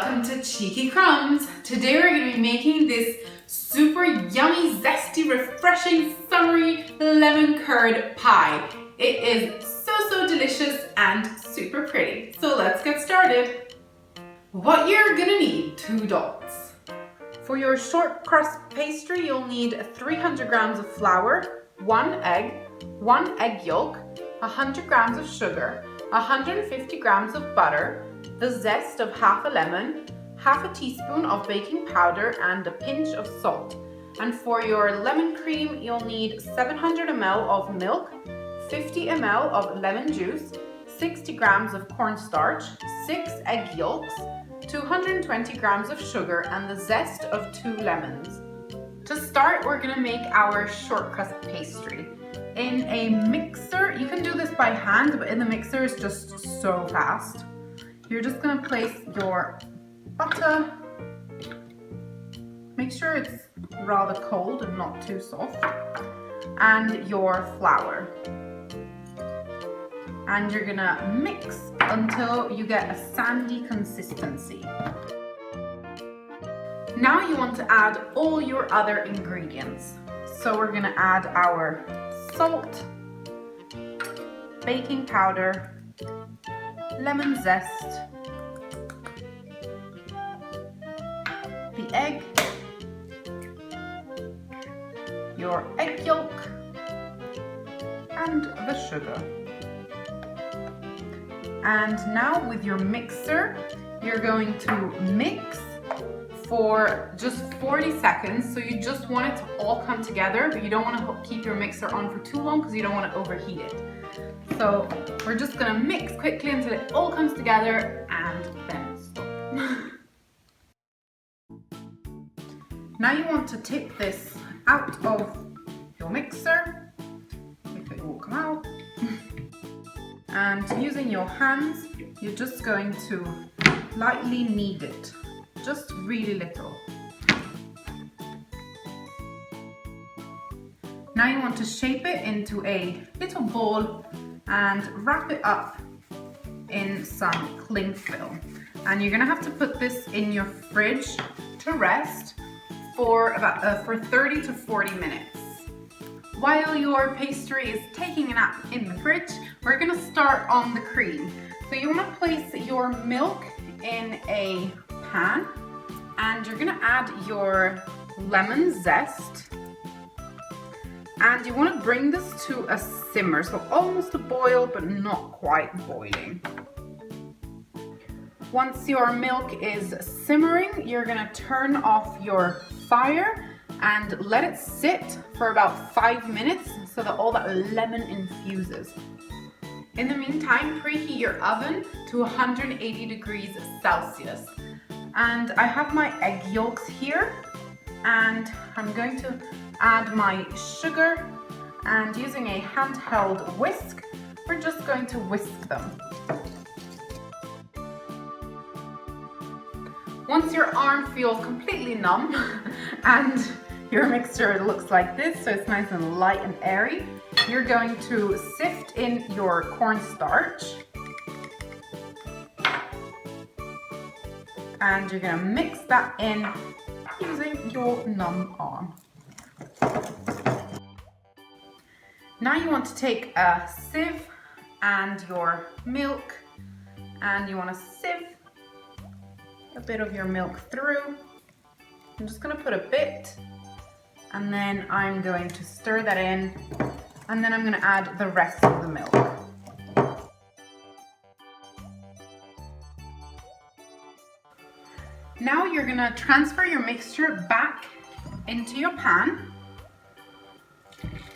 welcome to Cheeky Crumbs. Today we're going to be making this super yummy, zesty, refreshing, summery lemon curd pie. It is so delicious and super pretty. So let's get started. What you're going to need: 2 dots. For your short crust pastry, you'll need 300 grams of flour, 1 egg, 1 egg yolk, 100 grams of sugar, 150 grams of butter, the zest of half a lemon, half a teaspoon of baking powder, and a pinch of salt. And for your lemon cream, you'll need 700 ml of milk, 50 ml of lemon juice, 60 grams of cornstarch, 6 egg yolks, 220 grams of sugar, and the zest of 2 lemons. To start, we're going to make our short crust pastry. In a mixer, you can do this by hand, but in the mixer it's just so fast. You're just going to place your butter. Make sure it's rather cold and not too soft. And your flour. And you're going to mix until you get a sandy consistency. Now you want to add all your other ingredients. So we're going to add our salt, baking powder, lemon zest, the egg, your egg yolk, and the sugar. And now with your mixer, you're going to mix for just 40 seconds. So you just want it to all come together, but you don't want to keep your mixer on for too long because you don't want to overheat it. So we're just going to mix quickly until it all comes together and then stop. Now you want to tip this out of your mixer, if it will come out. And using your hands, you're just going to lightly knead it, just really little. Now you want to shape it into a little ball and wrap it up in some cling film. And you're gonna have to put this in your fridge to rest for about 30 to 40 minutes. While your pastry is taking a nap in the fridge, we're gonna start on the cream. So you wanna place your milk in a pan, and you're gonna add your lemon zest. And you want to bring this to a simmer, so almost a boil, but not quite boiling. Once your milk is simmering, you're going to turn off your fire and let it sit for about 5 minutes so that all that lemon infuses. In the meantime, preheat your oven to 180 degrees Celsius. And I have my egg yolks here, and I'm going to add my sugar, and using a handheld whisk, we're just going to whisk them. Once your arm feels completely numb and your mixture looks like this, so it's nice and light and airy, you're going to sift in your cornstarch. And you're going to mix that in using your numb arm. Now you want to take a sieve and your milk, and you want to sieve a bit of your milk through. I'm just going to put a bit, and then I'm going to stir that in, and then I'm going to add the rest of the milk. Now you're going to transfer your mixture back into your pan,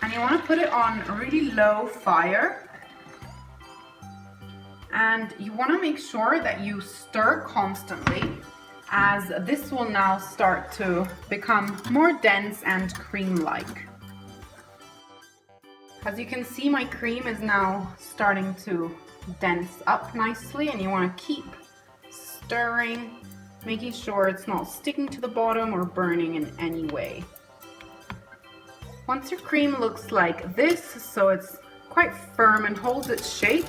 and you want to put it on a really low fire, and you want to make sure that you stir constantly, as this will now start to become more dense and cream-like. As you can see, my cream is now starting to dense up nicely, and you want to keep stirring, making sure it's not sticking to the bottom or burning in any way. Once your cream looks like this, so it's quite firm and holds its shape,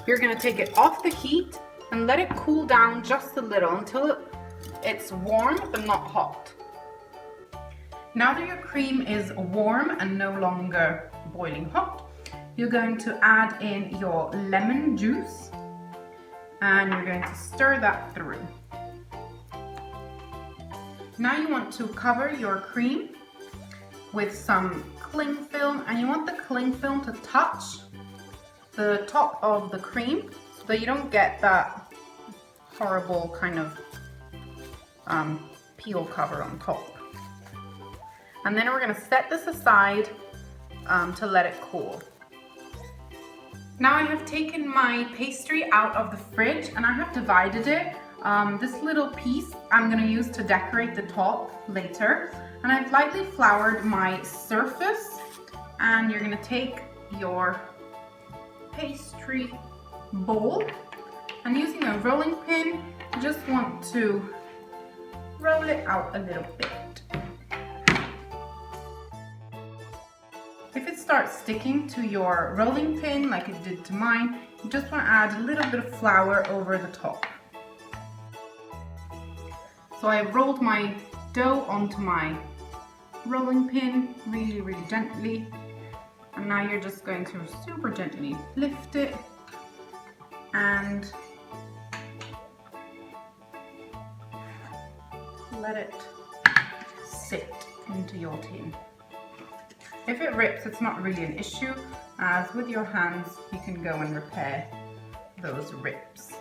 you're going to take it off the heat and let it cool down just a little until it It's warm but not hot. Now that your cream is warm and no longer boiling hot, you're going to add in your lemon juice and you're going to stir that through. Now you want to cover your cream with some cling film, and you want the cling film to touch the top of the cream so that you don't get that horrible kind of peel cover on top. And then we're going to set this aside to let it cool. Now I have taken my pastry out of the fridge and I have divided it. This little piece I'm going to use to decorate the top later. And I've lightly floured my surface, and you're going to take your pastry bowl and using a rolling pin, you just want to roll it out a little bit. If it starts sticking to your rolling pin like it did to mine, you just want to add a little bit of flour over the top. So I rolled my dough onto my rolling pin really, really gently. And now you're just going to super gently lift it and let it sit into your tin. If it rips, it's not really an issue, as with your hands you can go and repair those rips.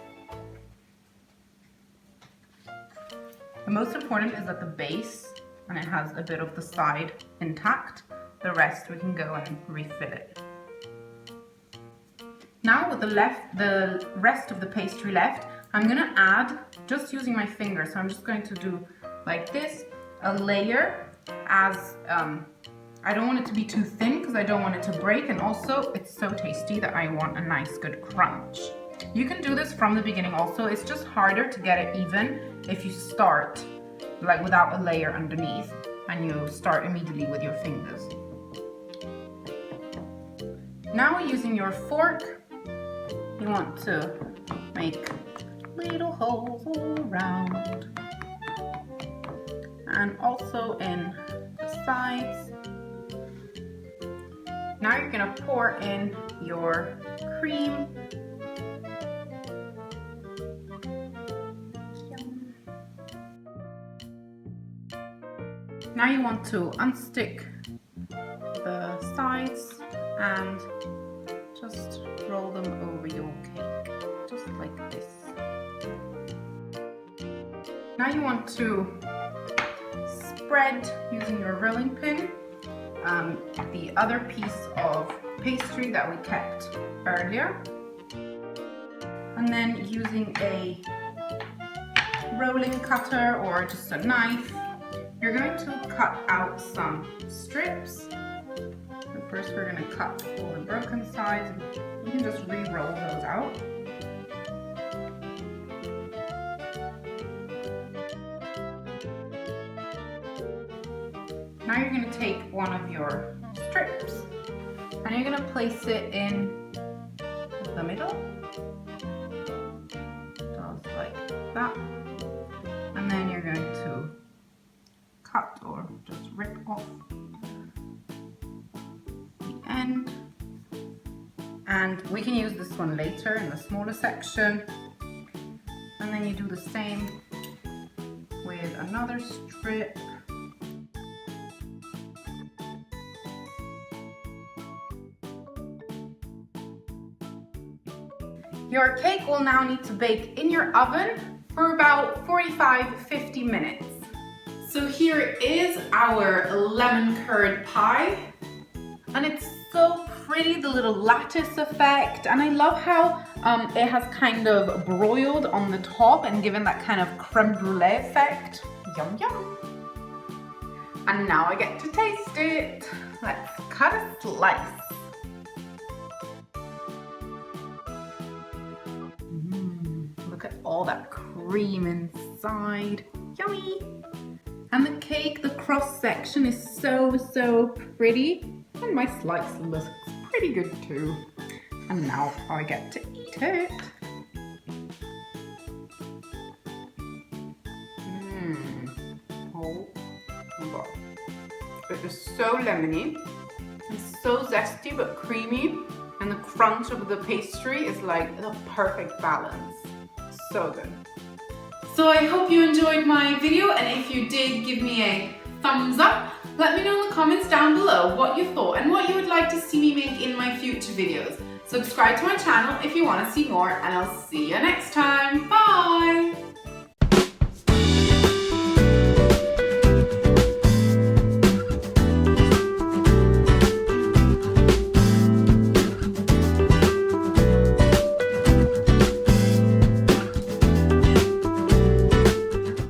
The most important is that the base, and it has a bit of the side intact. The rest we can go and refill it. Now with the rest of the pastry left, I'm gonna add, just using my finger, so I'm just going to do like this, a layer, as I don't want it to be too thin because I don't want it to break, and also it's so tasty that I want a nice good crunch. You can do this from the beginning also, it's just harder to get it even if you start like without a layer underneath and you start immediately with your fingers. Now using your fork, you want to make little holes all around and also in the sides. Now you're going to pour in your cream. Now you want to unstick the sides and just roll them over your cake, just like this. Now you want to spread, using your rolling pin, the other piece of pastry that we kept earlier. And then using a rolling cutter or just a knife, you're going to cut out some strips. So first we're going to cut all the broken sides. You can just re-roll those out. Now you're going to take one of your strips and you're going to place it in the middle, just like that. And then you're going to cut or just rip off the end. And we can use this one later in the smaller section. And then you do the same with another strip. Your cake will now need to bake in your oven for about 45-50 minutes. So here is our lemon curd pie, and it's so pretty, the little lattice effect, and I love how it has kind of broiled on the top and given that kind of creme brulee effect. Yum yum. And now I get to taste it. Let's cut a slice. Look at all that cream inside. Yummy! And the cake, the cross section is so pretty. And my slice looks pretty good too. And now I get to eat it. is so lemony. It's so zesty but creamy, and the crunch of the pastry is like the perfect balance. So good. So I hope you enjoyed my video, and if you did, give me a thumbs up. Let me know in the comments down below what you thought and what you would like to see me make in my future videos. Subscribe to my channel if you want to see more, and I'll see you next time. Bye!